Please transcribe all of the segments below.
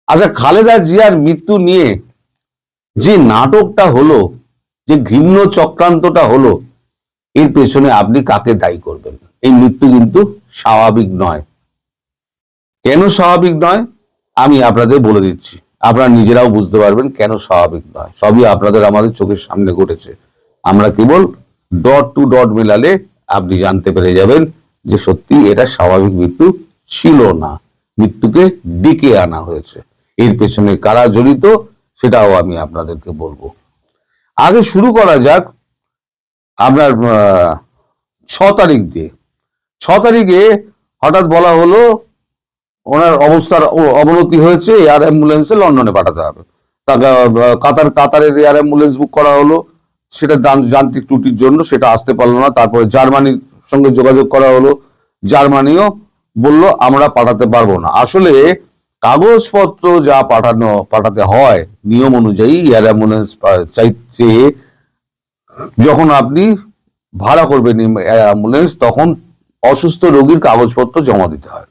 আচ্ছা, খালেদা জিয়ার মৃত্যু নিয়ে যে নাটকটা হলো, যে ঘৃণ্য চক্রান্তটা হলো, এর পেছনে আপনি কাকে দায়ী করবেন? এই মৃত্যু কিন্তু স্বাভাবিক নয়। কেন স্বাভাবিক নয় আমি আপনাদের বলে দিচ্ছি, আপনারা নিজেরাও বুঝতে পারবেন কেন স্বাভাবিক নয়। সবই আপনাদের আমাদের চোখের সামনে ঘটেছে। আমরা কেবল ডট টু ডট মেলালে আপনি জানতে পেরে যাবেন যে সত্যি এটা স্বাভাবিক মৃত্যু ছিল না, মৃত্যুকে ডেকে আনা হয়েছে। এর পেছনে কারা জড়িত সেটাও আমি আপনাদেরকে বলবো। আগে শুরু করা যাক আপনার 6 তারিখ দিয়ে। 6 তারিখে হঠাৎ বলা হলো ওনার অবস্থার অবনতি হয়েছে, এয়ার অ্যাম্বুলেন্সে লন্ডনে পাঠাতে হবে। কাতারের এয়ার অ্যাম্বুলেন্স বুক করা হলো, সেটা যান্ত্রিক ত্রুটির জন্য সেটা আসতে পারলো না। তারপরে জার্মানির সঙ্গে যোগাযোগ করা হলো, জার্মানিও বলল আমরা পাঠাতে পারবো না। আসলে কাগজপত্র যা পাঠাতে হয় নিয়ম অনুযায়ী এয়ার অ্যাম্বুলেন্স চাইতে, যখন আপনি ভাড়া করবেন অ্যাম্বুলেন্স তখন অসুস্থ রোগীর কাগজপত্র জমা দিতে হয়।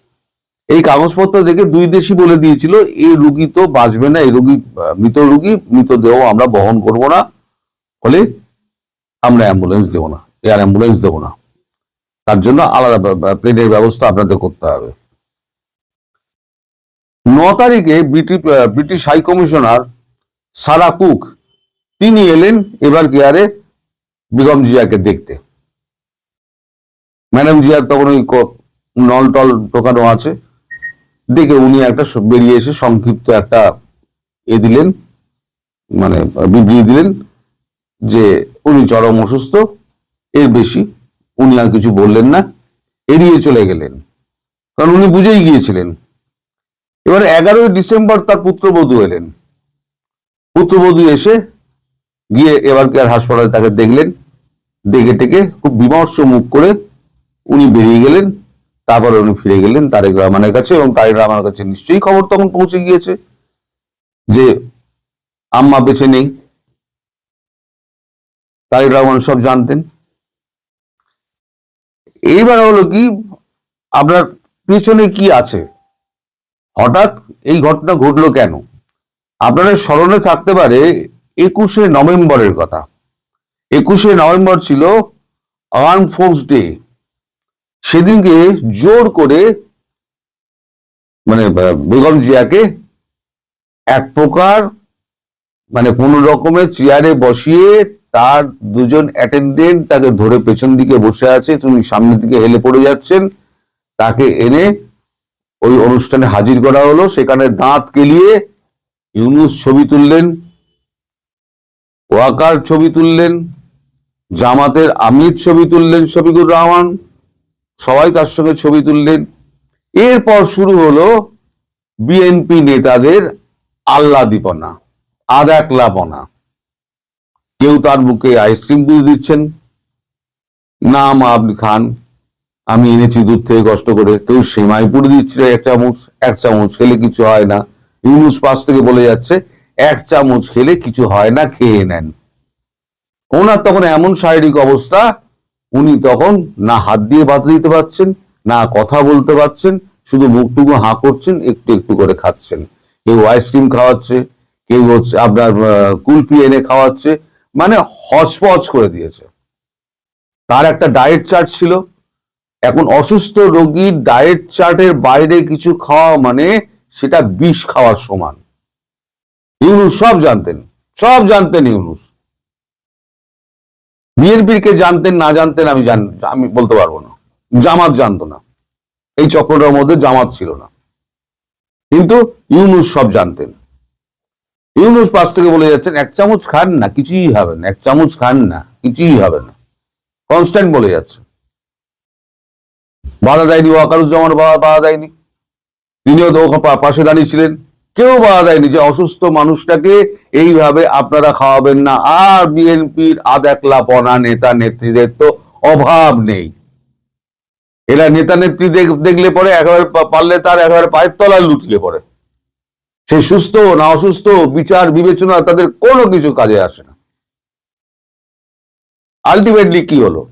এই কাগজপত্র দেখে দুই দেশই বলে দিয়েছিল এই রুগী তো বাঁচবে না, এই রুগী মৃতদেহ আমরা বহন করব না, ফলে আমরা অ্যাম্বুলেন্স দেবো না, এয়ার অ্যাম্বুলেন্স দেবো না। তার জন্য আলাদা প্লেনের ব্যবস্থা আপনাদের করতে হবে। 9 তারিখে British high commissioner Sarah Cook তিনি এলেন এবার কেয়ারে বেগম জিয়াকে দেখতে। ম্যাডাম জিয়ার তখন ওই নল টল টোকানো আছে দেখে উনি একটা বেরিয়ে এসে সংক্ষিপ্ত একটা দিলেন, মানে বিবৃতি দিলেন যে উনি চরম অসুস্থ, এর বেশি উনি আর কিছু বললেন না, এড়িয়ে চলে গেলেন, কারণ উনি বুঝেই গিয়েছিলেন। এবার 11ই ডিসেম্বর তার পুত্রবধূ এলেন। পুত্রবধূ এসে গিয়ে এবার কেয়ার হাসপাতালে তাকে দেখলেন, দেখে টেকে খুব বিমর্ষ মুখ করে উনি বেরিয়ে গেলেন। তারপরে উনি ফিরে গেলেন তারেক রহমানের কাছে, এবং তারেক রহমানের কাছে নিশ্চয়ই খবর তখন পৌঁছে গিয়েছে যে আম্মা বেঁচে নেই। তারেক রহমান সব জানতেন। এইবার হলো কি, আপনার পেছনে কি আছে, হঠাৎ এই ঘটনা ঘটলো কেন? আপনাদের স্মরণে থাকতে পারে 21শে নভেম্বরের কথা। 21শে নভেম্বর ছিল আর্ম ফোর্স ডে। সেদিনকে জোর করে মানে বেগম জিয়াকে এক প্রকার মানে কোন রকমের চেয়ারে বসিয়ে তার দুজন অ্যাটেন্ডেন্ট তাকে ধরে পেছন দিকে বসে আছে, তুমি সামনের দিকে হেলে পড়ে যাচ্ছেন, তাকে এনে ওই অনুষ্ঠানে হাজির করা হলো। সেখানে দাঁত কেলিয়ে ইউনূস ছবি তুললেন, ওয়াকার ছবি তুললেন, জামাতের আমির ছবি তুললেন, শফিকুর রহমান, সবাই তার সঙ্গে ছবি তুললেন। এরপর শুরু হলো বিএনপি নেতাদের আহ্লাদীপনা, আদাকলাপনা। কেউ তার মুখে আইসক্রিম তুলে দিচ্ছেন, না মা আপনি খান, আমি এনেছি দূর থেকে কষ্ট করে। কেউ সেমাই পুড়ে দিচ্ছিল এক চামচ খেলে কিছু হয় না। ইউনূস পাশ থেকে বলে যাচ্ছে 1 চামচ খেলে কিছু হয় না, খেয়ে নেন। ওনার তখন এমন শারীরিক অবস্থা, উনি তখন না হাত দিয়ে বাধা দিতে পারছেন, না কথা বলতে পারছেন, শুধু মুখটুকু হাঁ করছেন, একটু একটু করে খাচ্ছেন। কেউ আইসক্রিম খাওয়াচ্ছে, কেউ হচ্ছে আপনার কুলফি এনে খাওয়াচ্ছে, মানে হচপচ করে দিয়েছে। তার একটা ডায়েট চার্ট ছিল। এখন অসুস্থ রোগীর ডায়েট চার্টের বাইরে কিছু খাওয়া মানে সেটা বিষ খাওয়ার সমান। ইউনূস সব জানতেন ইউনূস। বিএনপির কে জানতেন না জানতেন আমি বলতে পারবো না। জামাত জানতো না, এই চক্রটার মধ্যে জামাত ছিল না, কিন্তু ইউনূস সব জানতেন। ইউনূস পাশ থেকে বলে যাচ্ছেন 1 চামচ খান না কিছুই হবে না, 1 চামচ খান না কিছুই হবে না, কনস্ট্যান্ট বলে যাচ্ছে। বাধা দেয়নি ওয়াকারুজ্জামান, বাধা দেয়নি, তিনিও তো পাশে দাঁড়িয়েছিলেন। কেউ বাধা দেয়নি যে অসুস্থ মানুষটাকে এইভাবে আপনারা খাওয়াবেন না। আর বিএনপির আদাকলাপনা, নেতা নেত্রীদের তো অভাব নেই। এরা নেতা নেত্রী দেখলে পরে একেবারে পারলে তার একেবারে পায়ের তলায় লুটিয়ে পড়ে। সে সুস্থ না অসুস্থ বিচার বিবেচনা তাদের কোনো কিছু কাজে আসে না। আলটিমেটলি কি হলো,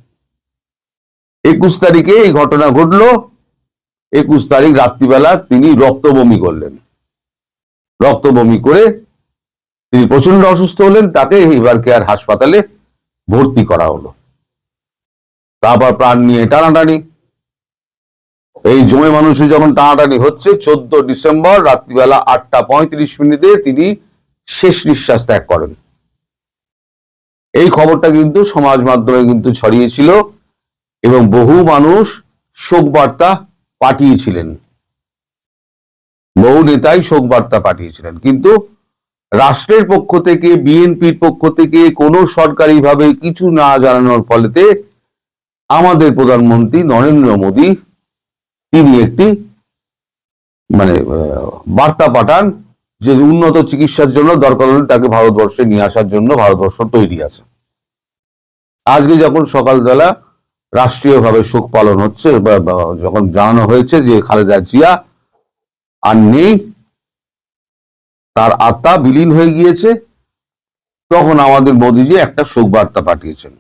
21 তারিখে এই ঘটনা ঘটলো। 21 তারিখ রাত্রিবেলা তিনি রক্তবমি করলেন। রক্ত বমি করে তিনি প্রচন্ড অসুস্থ হলেন, তাকে এবার কেয়ার হাসপাতালে ভর্তি করা হলো। তারপর প্রাণ নিয়ে টানাটানি, এই জমে মানুষে যখন টানাটানি হচ্ছে, 14 ডিসেম্বর রাত্রিবেলা 8:35 তিনি শেষ নিঃশ্বাস ত্যাগ করেন। এই খবরটা কিন্তু সমাজ মাধ্যমে কিন্তু ছড়িয়েছিল এবং বহু মানুষ শোক বার্তা পাঠিয়েছিলেন, বহু নেতাই শোক বার্তা পাঠিয়েছিলেন। কিন্তু রাষ্ট্রের পক্ষ থেকে, বিএনপির পক্ষ থেকে কোনো সরকারিভাবে কিছু না জানানোর ফলেতে আমাদের প্রধানমন্ত্রী নরেন্দ্র মোদী তিনি একটি বার্তা পাঠান যে উন্নত চিকিৎসার জন্য দরকার হলে তাকে ভারতবর্ষে নিয়ে আসার জন্য ভারতবর্ষ তৈরি আছে। আজকে যখন সকালবেলা রাষ্ট্রীয়ভাবে শোক পালন হচ্ছে, যখন জানানো হয়েছে যে খালেদা জিয়া আর নেই, তার আত্মা বিলীন হয়ে গিয়েছে, তখন আমাদের মোদীজি একটা শোক বার্তা পাঠিয়েছেন।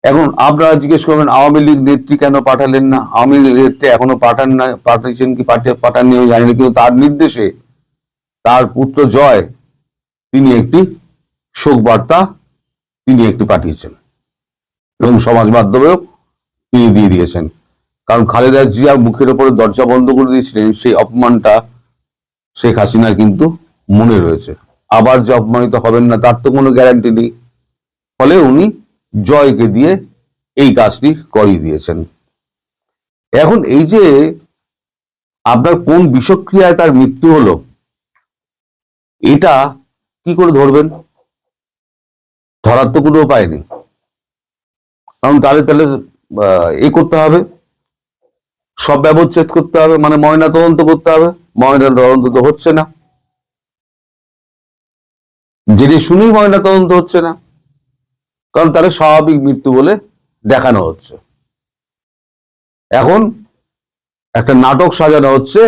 এখন আপনারা জিজ্ঞেস করবেন আওয়ামী লীগ নেত্রী কেন পাঠালেন না? আওয়ামী লীগ নেত্রী এখনো পাঠিয়েছেন কি পাঠাননি আমি জানি না, কিন্তু তার নির্দেশে তার পুত্র জয় তিনি একটি শোক বার্তা পাঠিয়েছেন এবং সমাজ মাধ্যমেও তিনি দিয়ে দিয়েছেন। কারণ খালেদা জিয়া মুখের উপরে দরজা বন্ধ করে দিয়েছিলেন, সেই অপমানটা শেখ হাসিনার কিন্তু মনে রয়েছে। আবার যে অপমানিত হবেন না তার তো কোনো গ্যারান্টি নেই, ফলে উনি জয়কে দিয়ে এই কাজটি করিয়ে দিয়েছেন। এখন এই যে আপনার কোন বিষক্রিয়ায় তার মৃত্যু হলো, এটা কি করে ধরবেন? ধরার তো কোনো উপায় নেই, কারণ তাহলে এ করতে হবে, সব ব্যবচ্ছেদ করতে হবে, ময়না তদন্ত করতে হবে। ময়না তদন্ত তো হচ্ছে না, জেনে শুনেই ময়না তদন্ত হচ্ছে না, কারণ তাকে স্বাভাবিক মৃত্যু বলে দেখানো হচ্ছে। এখন একটা নাটক সাজানো হচ্ছে,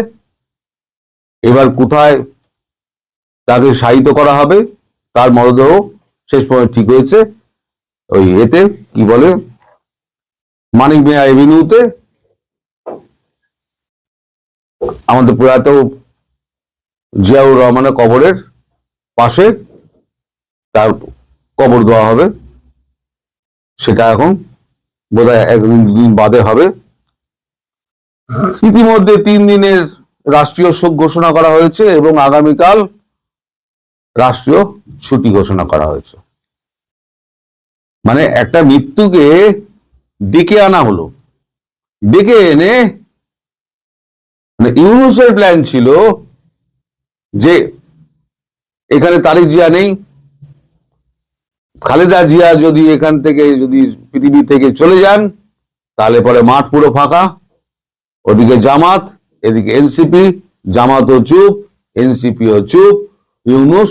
এবার কোথায় তাকে শায়িত করা হবে, তার মরদেহ শেষ পর্যন্ত ঠিক হয়েছে ওই এতে কি বলে মানিক মিয়া এভিনিউতে, আমাদের প্রয়াত জিয়াউর রহমানের কবরের পাশে তার কবর দেওয়া হবে। সেটা এখন বোধহয় 1-2 দিন বাদে হবে। ইতিমধ্যে 3 দিনের রাষ্ট্রীয় শোক ঘোষণা করা হয়েছে এবং আগামীকাল রাষ্ট্রীয় ছুটি ঘোষণা করা হয়েছে। একটা মৃত্যুকে ডেকে আনা হলো, ডেকে এনে ইউনূসের প্ল্যান ছিল যে এখানে তারেক জিয়া নেই, খালেদা জিয়া যদি এখান থেকে যদি পৃথিবী থেকে চলে যান তাহলে পরে মাঠ পুরো ফাঁকা, ওদিকে জামাত, এদিকে এনসিপি, জামাতও চুপ, এনসিপিও চুপ, ইউনূস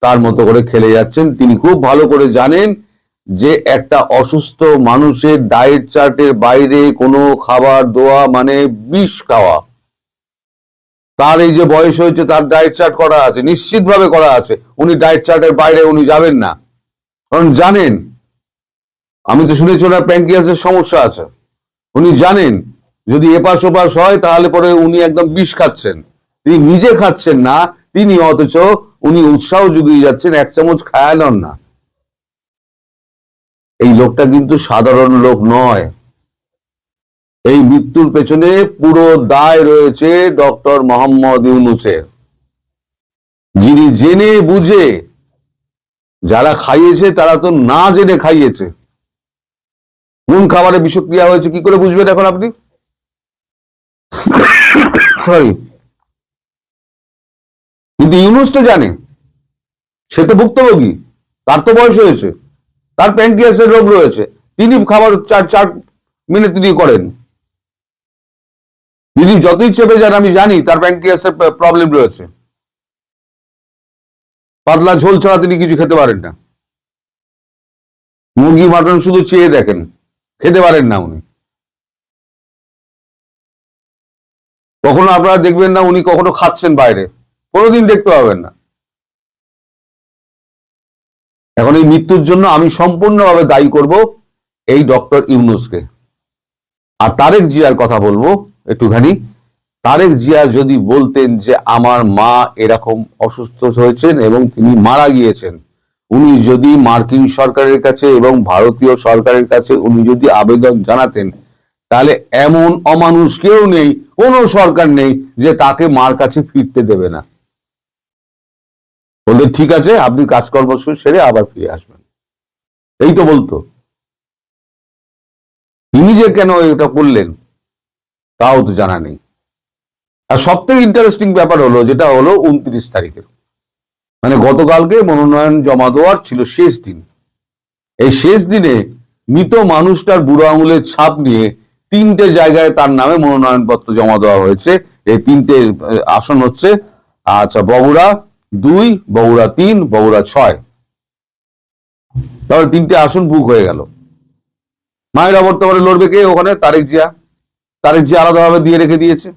তার মতো করে খেলে যাচ্ছেন। তিনি খুব ভালো করে জানেন যে একটা অসুস্থ মানুষের ডায়েট চার্টের বাইরে কোনো খাবার দেওয়া বিষ খাওয়া। তার এই যে বয়স হয়েছে, তার ডায়েট চার্ট করা আছে, নিশ্চিতভাবে করা আছে, উনি ডায়েট চার্টের বাইরে উনি যাবেন না, কারণ জানেন, আমি তো শুনেছি ওনার প্যানক্রিয়াসের সমস্যা আছে, উনি জানেন যদি এপাশ ওপাশ হয় তাহলে পরে উনি একদম বিষ খাচ্ছেন। তিনি নিজে খাচ্ছেন না, তিনি অথচ উনি উৎসাহ জুগিয়ে যাচ্ছেন 1 চামচ খায়ালন না। এই লোকটা কিন্তু সাধারণ লোক নয়। এই মৃত্যুর পেছনে পুরো দায় রয়েছে ডক্টর মোহাম্মদ ইউনূসের, যিনি জেনে বুঝে, যারা খাইয়েছে তারা তো না জেনে খাইয়েছে। কোন খাবারে বিষক্রিয়া হয়েছে কি করে বুঝবেন এখন আপনি? সরি, কিন্তু ইউনূস তো জানে, সে তো ভুক্তভোগী, তার তো বয়স হয়েছে, তার প্যানক্রিয়াসের রোগ রয়েছে, তিনি খাবার চার মিনিট তিনি করেন, তিনি যতই চেপে যান আমি জানি তার প্যানক্রিয়াসের প্রবলেম রয়েছে, পাতলা ঝোল ছাড়া তিনি কিছু খেতে পারেন না, মুরগি মাটন শুধু চেয়ে দেখেন, খেতে পারেন না উনি। কখনো আপনারা দেখবেন না উনি কখনো খাচ্ছেন বাইরে, কোনোদিন দেখতে পাবেন না। এখন এই মৃত্যুর জন্য আমি সম্পূর্ণভাবে দায়ী করব এই ডক্টর ইউনূসকে। আর তারেক জিয়ার কথা বলবো একটুখানি। তারেক জিয়া যদি বলতেন যে আমার মা এরকম অসুস্থ হয়েছেন এবং তিনি মারা গিয়েছেন, উনি যদি মার্কিন সরকারের কাছে এবং ভারতীয় সরকারের কাছে উনি যদি আবেদন জানাতেন, তাহলে এমন অমানুষ কেউ নেই, কোনো সরকার নেই যে তাকে মার কাছে ফিরতে দেবে না। বলতে ঠিক আছে, আপনি কাজকর্ম সেরে আবার ফিরে আসবেন, এই তো বলতো। তিনি যে কেন এটা করলেন তাও তো জানা নেই। আর সব থেকে ইন্টারেস্টিং ব্যাপার হলো, যেটা হলো 29 তারিখের, মানে গতকালকে মনোনয়ন জমা দেওয়ার ছিল শেষ দিন। এই শেষ দিনে মৃত মানুষটার বুড়ো আঙুলের ছাপ নিয়ে 3টে জায়গায় তার নামে মনোনয়ন পত্র জমা দেওয়া হয়েছে। এই 3টে আসন হচ্ছে আচ্ছা বগুড়া 2, বগুড়া 3, বগুড়া 6। তাহলে 3টে আসন বুক হয়ে গেল। মায়েরা বর্তমানে লড়বে কে ওখানে? তারেক জিয়া। তারেক জিয়া আলাদাভাবে দিয়ে রেখে দিয়েছে,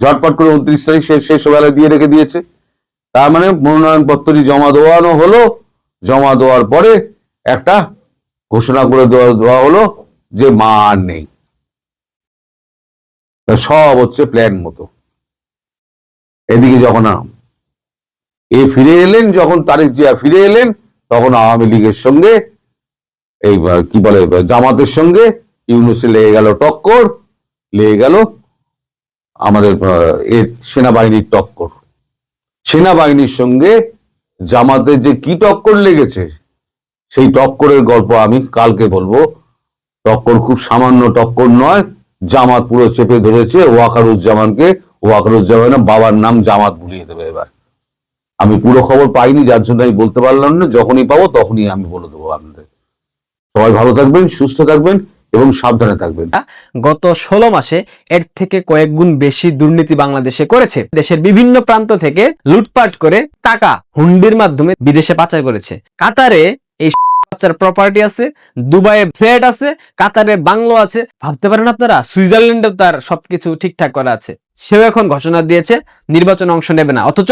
ঝটপট করে 29 তারিখ শেষ বেলায় দিয়ে রেখে দিয়েছে। তার মানে মনোনয়ন পত্রটি জমা দেওয়ানো হলো, জমা দেওয়ার পরে একটা ঘোষণা করে দেওয়া হলো যে মা আর নেই। সব হচ্ছে প্ল্যান মতো। এদিকে যখন ফিরে এলেন, যখন তারেক জিয়া ফিরে এলেন, তখন আওয়ামী লীগের সঙ্গে এই কি বলে জামাতের সঙ্গে ইউনূসের লেগে গেল টক্কর, লেগে গেল আমাদের সেনাবাহিনীর টক্কর। সেনাবাহিনীর সঙ্গে জামাতের যে কি টক্কর লেগেছে, সেই টক্করের গল্প আমি কালকে বলবো। টক্কর খুব সামান্য টক্কর নয়, জামাত পুরো চেপে ধরেছে ওয়াকারুজ্জামানকে। ওয়াকারুজ্জামানের বাবার নাম জামাত ভুলিয়ে দেবে এবার। আমি পুরো খবর পাইনি, যার জন্য আমি বলতে পারলাম না। যখনই পাবো তখনই আমি বলে দেবো আপনাদের। সবাই ভালো থাকবেন, সুস্থ থাকবেন এবং সাবধানে থাকবেন। গত 16 মাসে এর থেকে কয়েক গুণ বেশি দুর্নীতি বাংলাদেশে করেছে। দেশের বিভিন্ন প্রান্ত থেকে লুটপাট করে টাকা হুন্ডির মাধ্যমে বিদেশে পাচার করেছে। কাতারে এই বাচ্চার প্রপার্টি আছে, দুবাইয়ে ফ্ল্যাট আছে, কাতারে বাংলো আছে। ভাবতে পারেন আপনারা, সুইজারল্যান্ডেও তার সবকিছু ঠিকঠাক করা আছে। সেও এখন ঘোষণা দিয়েছে নির্বাচনে অংশ নেবে না। অথচ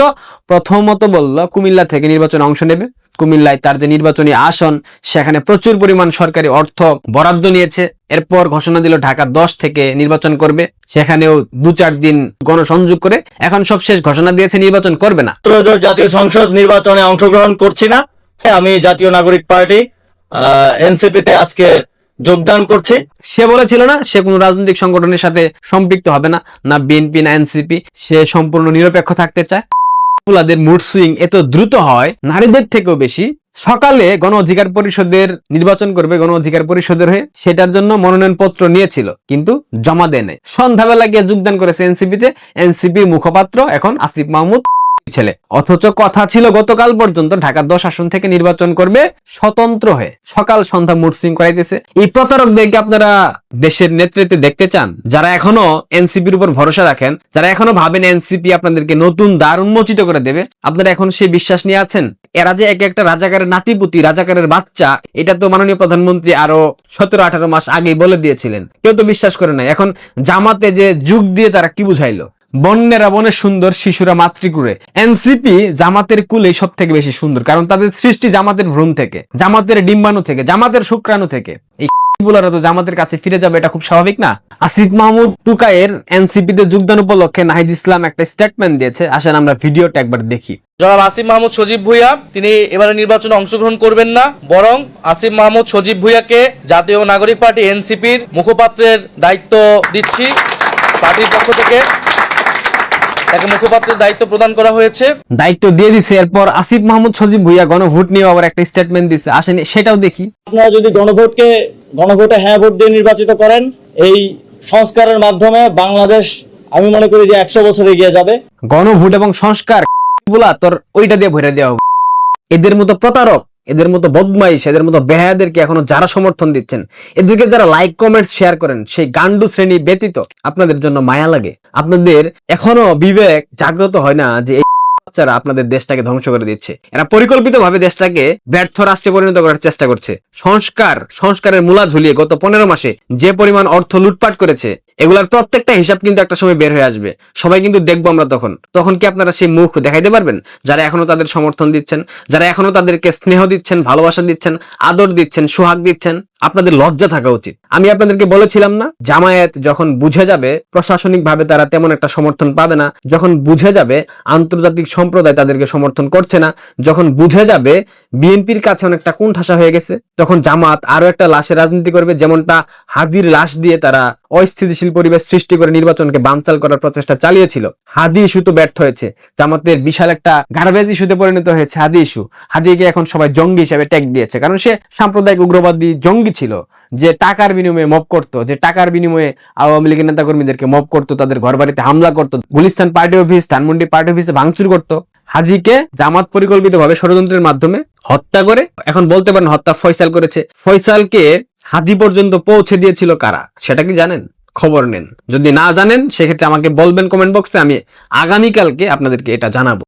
প্রথমত বলল কুমিল্লা থেকে নির্বাচনে অংশ নেবে। কুমিল্লায় তার যে নির্বাচনী আসন, সেখানে প্রচুর পরিমাণ সরকারি অর্থ বরাদ্দ নিয়েছে। এরপর ঘোষণা দিল ঢাকা 10 থেকে নির্বাচন করবে, সেখানেও 2-4 দিন গণসংযোগ করে এখন সবশেষ ঘোষণা দিয়েছে নির্বাচন করবে না। জাতীয় সংসদ নির্বাচনে অংশগ্রহণ করছি না। আমি জাতীয় নাগরিক পার্টি এনসিপি তে আজকে যোগদান করছি। সে বলেছিল না সে কোনো রাজনৈতিক সংগঠনের সাথে সম্পৃক্ত হবে না, না বিএনপি না এনসিপি, সে সম্পূর্ণ নিরপেক্ষ থাকতে চায়। পুলাদের মুড সুইং এত দ্রুত হয়, নারীদের থেকেও বেশি। সকালে গণ অধিকার পরিষদের নির্বাচন করবে, গণ অধিকার পরিষদের হয়ে, সেটার জন্য মনোনয়ন পত্র নিয়েছিল কিন্তু জমা দেয় নাই। সন্ধ্যাবেলা গিয়ে যোগদান করেছে এনসিপিতে। এনসিপির মুখপাত্র এখন আসিফ মাহমুদ ছেলে। অথচ কথা ছিল গতকাল পর্যন্ত ঢাকা 10 আসন থেকে নির্বাচন করবে স্বতন্ত্র হয়ে। সকাল সন্ধ্যা মুড সুইং করাইতেছে। এই প্রতারকদেরকে আপনারা দেশের নেতৃত্বে দেখতে চান? যারা এখনো এনসিপির উপর ভরসা রাখেন, যারা এখনো ভাবেন এনসিপি আপনাদেরকে নতুন দ্বার উন্মোচিত করে দেবে, আপনারা এখন সেই বিশ্বাস নিয়ে আছেন? এরা যে একটা রাজাকারের নাতিপুতি, রাজাকারের বাচ্চা, এটা তো মাননীয় প্রধানমন্ত্রী আরো 17-18 মাস আগেই বলে দিয়েছিলেন। কেউ তো বিশ্বাস করে নাই। এখন জামাতে যে যুগ দিয়ে তারা কি বুঝাইলো, বন্যেরা বনে সুন্দর, শিশুরা মাতৃকুলে। এনসিপি জামাতের কুলে সব থেকে বেশি সুন্দর, কারণ তাদের সৃষ্টি জামাতের ভ্রূণ থেকে, জামাতের ডিম্বাণু থেকে, জামাতের শুক্রাণু থেকে। এই বুলারা তো জামাতের কাছে ফিরে যাবে, এটা খুব স্বাভাবিক না? আসিফ মাহমুদ টুকায়ের এনসিপি তে যোগদান উপলক্ষে নাহিদ ইসলাম একটা স্টেটমেন্ট দিয়েছে। আসেন আমরা ভিডিওটা একবার দেখি। জনাব আসিফ মাহমুদ সজীব ভুঁইয়া তিনি এবারে নির্বাচনে অংশগ্রহণ করবেন না, বরং আসিফ মাহমুদ সজীব ভুঁইয়াকে জাতীয় নাগরিক পার্টি এনসিপির মুখপাত্রের দায়িত্ব দিচ্ছি। পার্টির পক্ষ থেকে তাকে মুখপাত্রের দায়িত্ব প্রদান করা হয়েছে, দায়িত্ব দিয়ে দিছে। এরপর আসিফ মাহমুদ সজীব ভুঁইয়া গণভোট নিয়ে আবার একটা স্টেটমেন্ট দিছে। আসেন সেটাও দেখি। আপনারা যদি গণভোটে হ্যাঁ ভোট দিয়ে নির্বাচিত করেন, এই সংস্কারের মাধ্যমে বাংলাদেশ আমি মনে করি যে 100 বছর এগিয়ে যাবে। গণভোট এবং সংস্কার বলা তোর ওইটা দিয়ে ভরে দেওয়া হবে। এদের মতো প্রতারক, এদের মতো বদমাইশ, এদের মতো বেহায়াদেরকে এখনো যারা সমর্থন দিচ্ছেন, এদেরকে যারা লাইক কমেন্ট শেয়ার করেন, সেই গান্ডু শ্রেণী ব্যতীত আপনাদের জন্য মায়া লাগে। আপনাদের এখনো বিবেক জাগ্রত হয় না যে বাচ্চারা আপনাদের দেশটাকে ধ্বংস করে দিচ্ছে। এরা পরিকল্পিতভাবে দেশটাকে ব্যর্থ রাষ্ট্রে পরিণত করার চেষ্টা করছে। সংস্কারের মূলা ঝুলিয়ে গত 15 মাসে যে পরিমাণ অর্থ লুটপাট করেছে, এগুলার প্রত্যেকটা হিসাব কিন্তু একটা সময় বের হয়ে আসবে। সবাই কিন্তু দেখবো আমরা তখন কি আপনারা সেই মুখ দেখাইতে পারবেন? যারা এখনো তাদের সমর্থন দিচ্ছেন, যারা এখনো তাদেরকে স্নেহ দিচ্ছেন, ভালোবাসা দিচ্ছেন, আদর দিচ্ছেন, সোহাগ দিচ্ছেন, আপনাদের লজ্জা থাকা উচিত। আমি আপনাদেরকে বলেছিলাম না, জামায়াত যখন বুঝে যাবে প্রশাসনিকভাবে তারা তেমন একটা সমর্থন পাবে না, যখন বুঝে যাবে আন্তর্জাতিক সম্প্রদায় তাদেরকে সমর্থন করছে না, যখন বুঝে যাবে বিএনপির কাছে অনেকটা কোণঠাসা হয়ে গেছে, তখন জামাত আরো একটা লাশের রাজনীতি করবে, যেমনটা হাদির লাশ দিয়ে তারা অস্থিতিশীল পরিবেশ সৃষ্টি করে নির্বাচনকে বানচাল করার প্রচেষ্টা চালিয়েছিল। হাদি ইস্যু তো ব্যর্থ হয়েছে, জামাতের বিশাল একটা গার্বেজ ইস্যুতে পরিণত হয়েছে হাদি ইস্যু। হাদিকে এখন সবাই জঙ্গি হিসেবে ট্যাগ দিয়েছে, কারণ সে সাম্প্রদায়িক উগ্রবাদী জঙ্গি ছিল, যে টাকার বিনিময়ে মব করতো, যে টাকার বিনিময়ে আওয়ামী লীগের নেতা কর্মীদেরকে মব করতো, তাদের ঘর বাড়িতে হামলা করতো, Gulistan party office, Dhanmondi party অফিসে ভাঙচুর করতো। হাদিকে জামাত পরিকল্পিতভাবে ষড়যন্ত্রের মাধ্যমে হত্যা করে, এখন বলতে পারেন হত্যা ফয়সাল করেছে। ফয়সালকে হাদি পর্যন্ত পৌঁছে দিয়েছিল কারা, সেটা কি জানেন? খবর নেন। যদি না জানেন সেক্ষেত্রে আমাকে বলবেন কমেন্ট বক্সে, আমি আগামীকালকে আপনাদেরকে এটা জানাবো।